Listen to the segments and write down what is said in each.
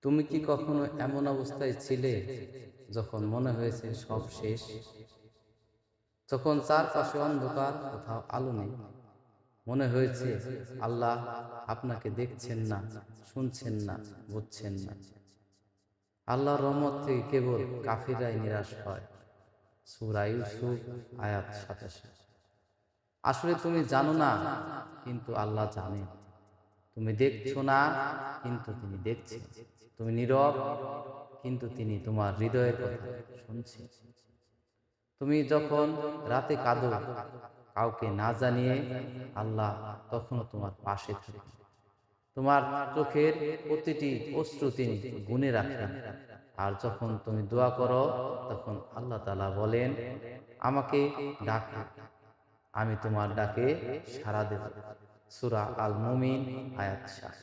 তুমি কি কখনো এমন অবস্থায় ছিলে যখন মনে হয়েছে সব শেষ, যখন চারপাশে অন্ধকার, কোথাও আলো নেই? মনে হয়েছে আল্লাহ আপনাকে দেখছেন না, শুনছেন না, বুঝছেন না। আল্লাহর রহমত থেকে কেবল কাফিরাই নিরাশ হয়। সূরা ইউসুফ আয়াত ৮৭। আসলে তুমি জানো না, কিন্তু আল্লাহ জানেন। তুমি দেখছো না, কিন্তু তিনি দেখছেন। তুমি নীরব, কিন্তু তিনি তোমার হৃদয়ের কথা শুনছেন। তুমি যখন রাতে কাঁদো কাউকে না জানিয়ে, আল্লাহ তখনও তোমার পাশে থাকেন। তোমার চোখের প্রতিটি অশ্রু তিনি গুণে রাখেন। আর যখন তুমি দোয়া করো, তখন আল্লাহ তাআলা বলেন, আমাকে ডাকো, আমি তোমার ডাকে সাড়া দেব। সূরা আল মুমিন আয়াত ৭।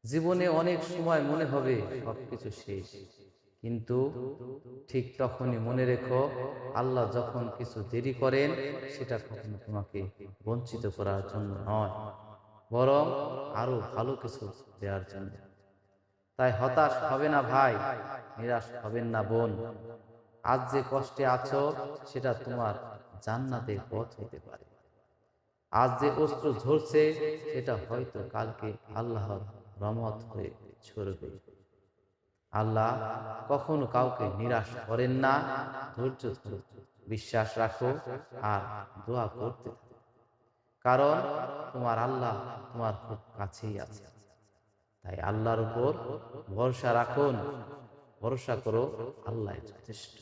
জীবনে অনেক সময় মনে হবে সবকিছু শেষ, কিন্তু ঠিক তখনই মনে রেখো, আল্লাহ যখন কিছু দেরি করেন, সেটা কখনো তোমাকে বঞ্চিত করার জন্য নয়, বরং আরো ভালো কিছু দেওয়ার জন্য। তাই হতাশ হবে না ভাই, নিরাশ হবেন না বোন। আজ যে কষ্টে আছো, সেটা তোমার জান্নাতের পথ হতে পারে। আজ যে অস্ত্র ঝরছে, সেটা হয়তো কালকে আল্লাহর রহমত হয়ে ছড়বে। আল্লাহ কখনো কাউকে নিরাশ করেন না। ধৈর্য ধরো, বিশ্বাস রাখো, আর দোয়া করতে থাকো। কারণ তোমার আল্লাহ তোমার খুব কাছেই আছে। তাই আল্লাহর উপর ভরসা রাখুন, ভরসা করো, আল্লাহ যথেষ্ট।